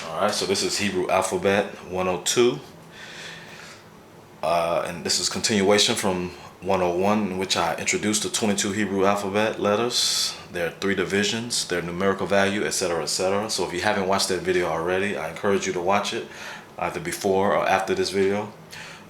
Alright, so this is Hebrew Alphabet 102. And this is continuation from 101, in which I introduced the 22 Hebrew alphabet letters, their 3 divisions, their numerical value, etc., etc. So if you haven't watched that video already, I encourage you to watch it either before or after this video.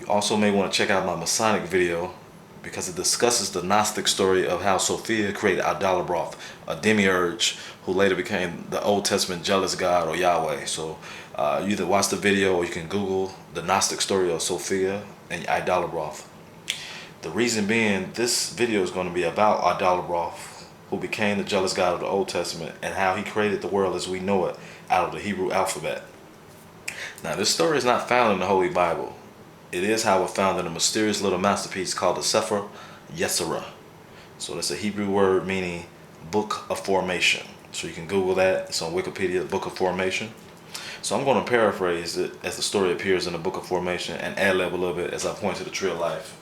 You also may want to check out my Masonic video because it discusses the Gnostic story of how sefira created Adalabroth, a Demiurge who later became the Old Testament jealous God or Yahweh. So you either watch the video or you can Google the Gnostic story of sefira and Adalabroth. The reason being, this video is going to be about Adalabroth, who became the jealous God of the Old Testament, and how he created the world as we know it out of the Hebrew alphabet. Now, this story is not found in the Holy Bible. It is, however, found in a mysterious little masterpiece called the Sefer Yetzirah. So that's a Hebrew word meaning book of formation. So you can Google that. It's on Wikipedia, book of formation. So I'm going to paraphrase it as the story appears in the book of formation and ad-lib a little bit as I point to the tree of life.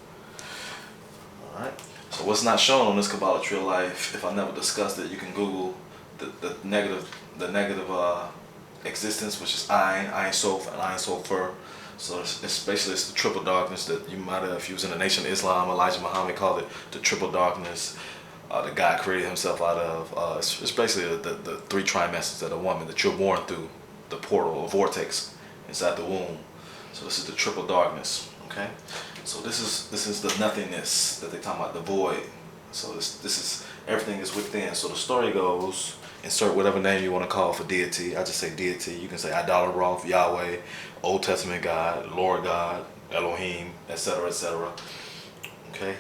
Alright. So what's not shown on this Kabbalah tree of life, if I never discussed it, you can Google the negative existence, which is Ein Sof, and Ein Sofer. So it's basically the triple darkness that you might have, if you was in the Nation of Islam, Elijah Muhammad called it the triple darkness that God created himself out of. It's basically the 3 trimesters of a woman that you're born through the portal or vortex inside the womb. So this is the triple darkness. Okay, so this is the nothingness that they talk about, the void. So this is everything is within. So the story goes, insert whatever name you want to call for deity. I just say deity. You can say Adalabroth, Yahweh, Old Testament God, Lord God, Elohim, etc., etc. Okay,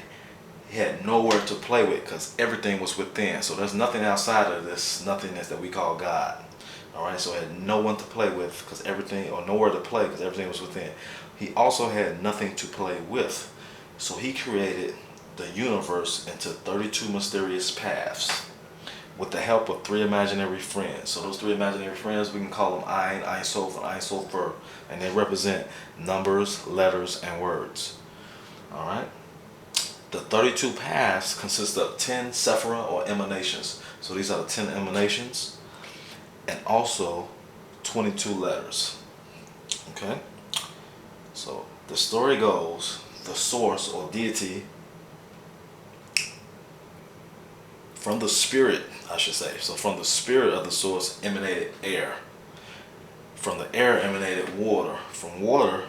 he had nowhere to play with because everything was within. So there's nothing outside of this nothingness that we call God. All right, so he had no one to play with because everything, or nowhere to play because everything was within. He also had nothing to play with. So he created the universe into 32 mysterious paths with the help of 3 imaginary friends. So those 3 imaginary friends, we can call them Ein Sof, and Ein Sofer, and they represent numbers, letters, and words. All right. The 32 paths consist of 10 sefira or emanations. So these are the 10 emanations, and also 22 letters. Okay. So the story goes, the source or deity, from the spirit, I should say. So from the spirit of the source emanated air. From the air emanated water. From water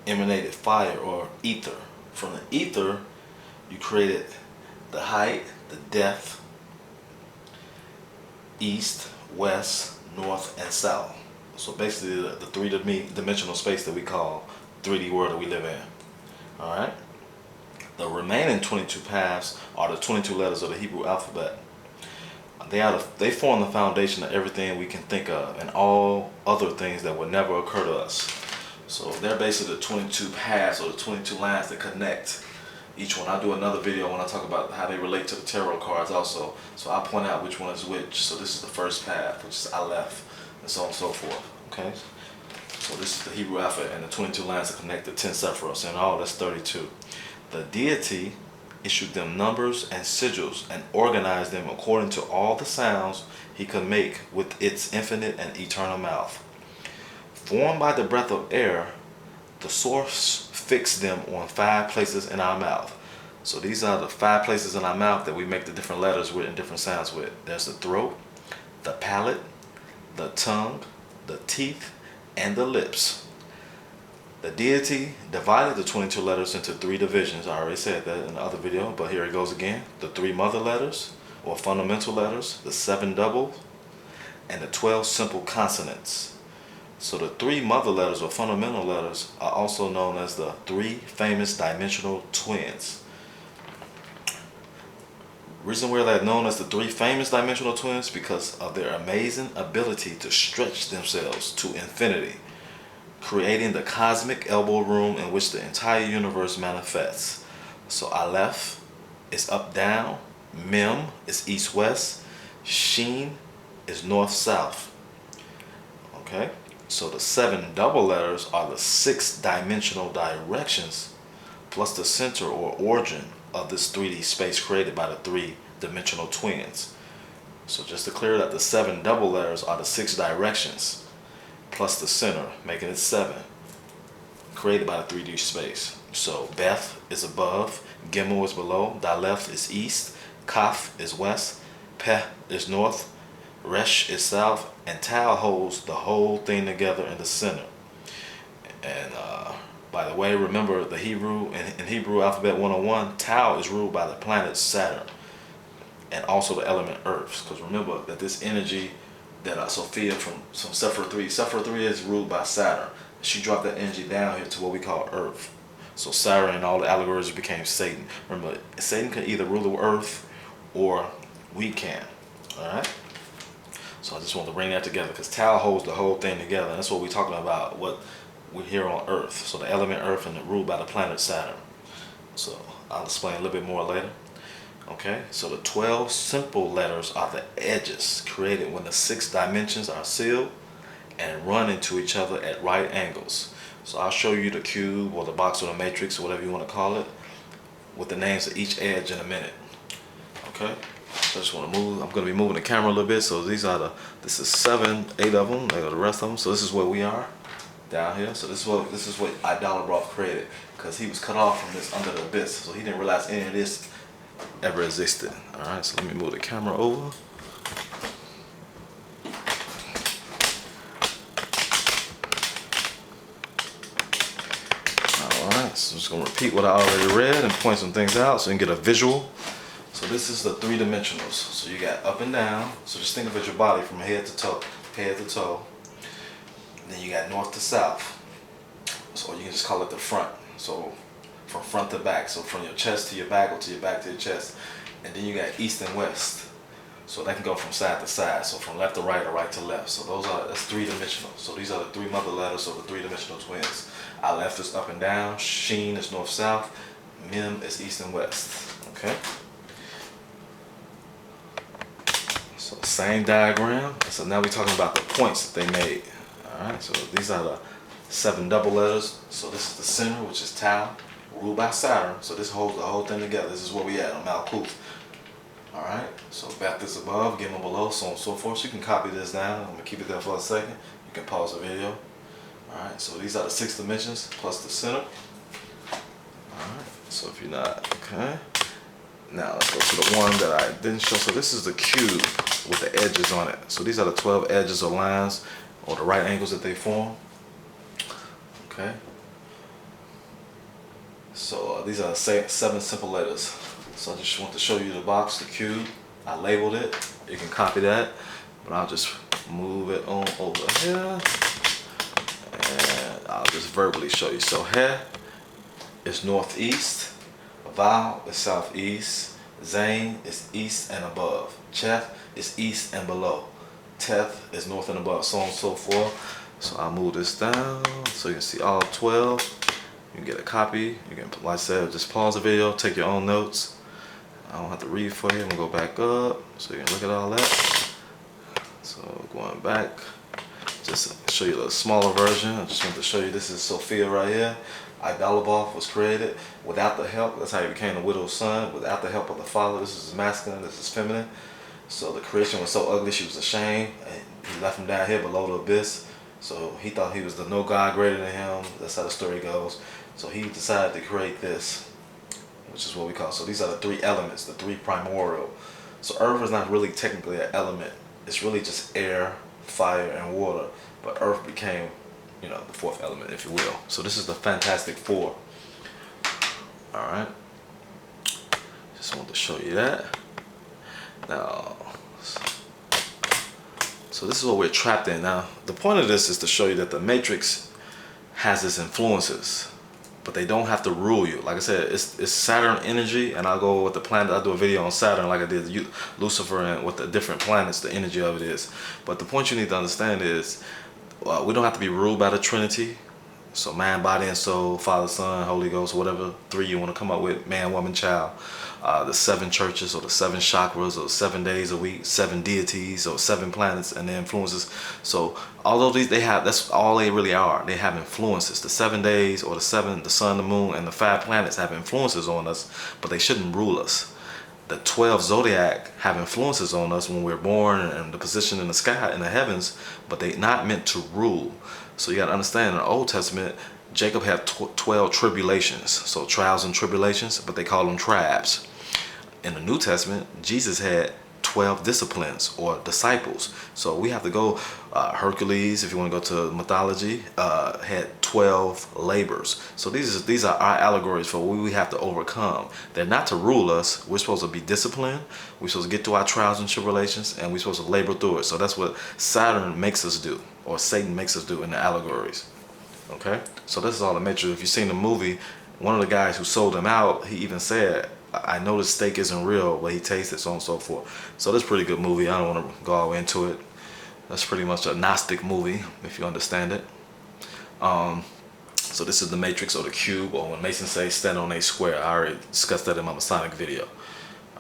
emanated fire or ether. From the ether, you created the height, the depth, east, west, north, and south. So basically the 3-dimensional space that we call 3D world that we live in. All right. The remaining 22 paths are the 22 letters of the Hebrew alphabet. They form the foundation of everything we can think of and all other things that would never occur to us. So they're basically the 22 paths or the 22 lines that connect each one. I'll do another video when I talk about how they relate to the tarot cards also. So I'll point out which one is which. So this is the first path, which is Aleph, and so on and so forth. Okay? So this is the Hebrew alphabet and the 22 lines that connect the 10 sephiros, and all that's 32. The deity issued them numbers and sigils and organized them according to all the sounds he could make with its infinite and eternal mouth. Formed by the breath of air, the source fixed them on 5 places in our mouth. So these are the 5 places in our mouth that we make the different letters with and different sounds with. There's the throat, the palate, the tongue, the teeth, and the lips. The deity divided the 22 letters into 3 divisions. I already said that in the other video, but here it goes again. The 3 mother letters, or fundamental letters, the 7 double, and the 12 simple consonants. So the 3 mother letters or fundamental letters are also known as the 3 famous dimensional twins. Reason why they're known as the 3 famous dimensional twins, because of their amazing ability to stretch themselves to infinity, creating the cosmic elbow room in which the entire universe manifests. So Aleph is up down, Mem is east west, Shin is north south. Okay, so the 7 double letters are the 6 dimensional directions plus the center or origin of this 3D space created by the 3 dimensional twins. So just to clear that, the 7 double letters are the 6 directions plus the center, making it 7, created by the 3D space. So Beth is above, Gimel is below, Daleth is east, Kaf is west, Peh is north, Resh is south, and Tau holds the whole thing together in the center. And by the way, remember the Hebrew, in Hebrew Alphabet 101, Tau is ruled by the planet Saturn and also the element Earth. Because remember that this energy that sefira from sefira 3, sefira 3 is ruled by Saturn. She dropped that energy down here to what we call Earth. So Saturn and all the allegories became Satan. Remember, Satan can either rule the Earth or we can. Alright? So I just want to bring that together because Tau holds the whole thing together. And that's what we're talking about, what we're here on Earth. So the element Earth and ruled by the planet Saturn. So I'll explain a little bit more later. Okay, so the 12 simple letters are the edges created when the 6 dimensions are sealed and run into each other at right angles. So I'll show you the cube or the box or the matrix or whatever you want to call it with the names of each edge in a minute. Okay, so I just want to move. I'm going to be moving the camera a little bit. So these are this is 7, 8 of them. There go the rest of them. So this is where we are down here. So this is what Idolatroth created because he was cut off from this under the abyss. So he didn't realize any of this ever existed. Alright, so let me move the camera over. Alright, so I'm just going to repeat what I already read and point some things out so you can get a visual. So this is the 3 dimensionals. So you got up and down. So just think of it your body from head to toe. Head to toe. And then you got north to south. So you can just call it the front. So from front to back, so from your chest to your back or to your back to your chest. And then you got east and west, so that can go from side to side, so from left to right or right to left. So that's 3-dimensional. So these are the 3 mother letters of the 3-dimensional twins. Aleph is up and down, Sheen is north south, Mem is east and west. Okay, so same diagram. So now we're talking about the points that they made. Alright, so these are the 7 double letters. So this is the center, which is Tau, ruled by Saturn. So this holds the whole thing together. This is where we at on Malkuth. Alright, so Beth is above, Gimel below, so on and so forth. So you can copy this down. I'm going to keep it there for a second. You can pause the video. Alright, so these are the 6 dimensions plus the center. Alright, so if you're not, okay. Now let's go to the one that I didn't show. So this is the cube with the edges on it. So these are the 12 edges or lines or the right angles that they form. Okay. So these are 7 simple letters. So I just want to show you the box, the cube. I labeled it. You can copy that, but I'll just move it on over here, and I'll just verbally show you. So He is northeast, Vav is southeast, Zain is east and above, Cheth is east and below, Teth is north and above, so on and so forth. So I'll move this down so you can see all 12. You can get a copy. You can, like I said, just pause the video, take your own notes. I don't have to read for you. I'm gonna go back up so you can look at all that. So going back, just show you the smaller version. I just want to show you this is Sophia right here. Idolatroth was created without the help. That's how he became the widow's son. Without the help of the father. This is masculine. This is feminine. So the creation was so ugly she was ashamed, and he left him down here below the abyss. So he thought he was the no God greater than him. That's how the story goes. So he decided to create this, which is what we call. So these are the 3 elements, the 3 primordial. So earth is not really technically an element. It's really just air, fire, and water. But earth became, the 4th element, if you will. So this is the Fantastic Four. All right. Just wanted to show you that. Now, so this is what we're trapped in. Now, the point of this is to show you that the matrix has its influences, but they don't have to rule you. Like I said, it's Saturn energy, and I'll go with the planet. I'll do a video on Saturn like I did Lucifer and what the different planets, the energy of it is. But the point you need to understand is we don't have to be ruled by the Trinity. So mind, body, and soul, Father, Son, Holy Ghost, whatever 3 you want to come up with, man, woman, child. The 7 churches or the 7 chakras or 7 days a week, 7 deities or 7 planets and their influences. So although these that's all they really are. They have influences. The 7 days or the sun, the moon, and the 5 planets have influences on us, but they shouldn't rule us. the 12 zodiac have influences on us when we're born and the position in the sky, in the heavens, but they're not meant to rule. So you got to understand, in the Old Testament, Jacob had 12 tribulations, so trials and tribulations, but they call them tribes. In the New Testament, Jesus had 12 disciplines or disciples. So we have to go, Hercules, if you want to go to mythology, had 12 labors. So these are our allegories for what we have to overcome. They're not to rule us. We're supposed to be disciplined. We're supposed to get through our trials and tribulations, and we're supposed to labor through it. So that's what Saturn makes us do, or Satan makes us do in the allegories. Okay? So this is all the Matrix. If you've seen the movie, one of the guys who sold them out, he even said, I know the steak isn't real, but he tastes it, so on and so forth. So that's a pretty good movie. I don't want to go all into it. That's pretty much a Gnostic movie, if you understand it. So this is the matrix or the cube, or when Masons say stand on a square. I already discussed that in my Masonic video.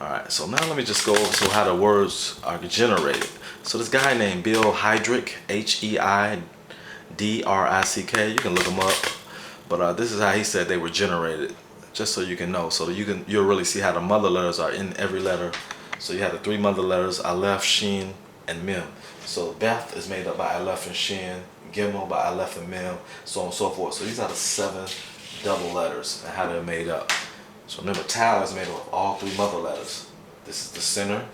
Alright, so now let me just go over to how the words are generated. So this guy named Bill Heidrick, Heidrick, you can look him up. But this is how he said they were generated. Just so you can know, so that you'll really see how the mother letters are in every letter. So you have the 3 mother letters, Aleph, Shin, and Mem. So Beth is made up by Aleph and Shin, Gimel by Aleph and Mem, so on and so forth. So these are the 7 double letters and how they're made up. So remember, Tau is made up of all 3 mother letters. This is the center.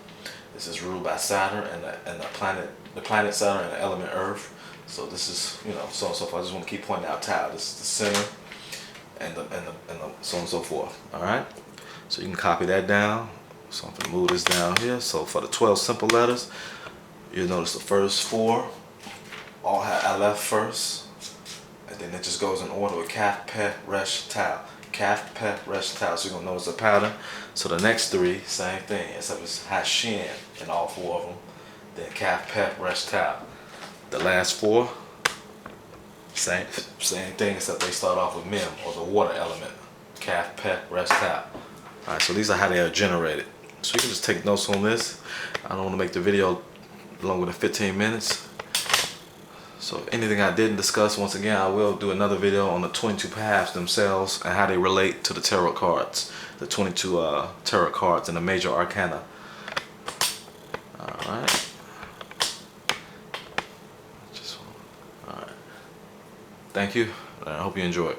This is ruled by Saturn and the planet Saturn and the element Earth. So this is, so on and so forth. I just want to keep pointing out Tau. This is the center. And the so on and so forth. Alright, so you can copy that down. So I'm going to move this down here. So for the 12 simple letters, you'll notice the first 4 all have Aleph first, and then it just goes in order with Kaf, Peh, Resh, Tau. Kaf, Peh, Resh, Tau. So you're going to notice the pattern. So the next 3, same thing, except it's Hashin in all 4 of them. Then Kaf, Peh, Resh, Tau. The last 4, same thing, except they start off with Mem, or the water element. Kaf, Peh, Resh, Tau. Alright, so these are how they are generated. So you can just take notes on this. I don't want to make the video longer than 15 minutes. So anything I didn't discuss, once again, I will do another video on the 22 paths themselves and how they relate to the tarot cards. The 22 tarot cards and the major arcana. Alright. Thank you, and I hope you enjoy it.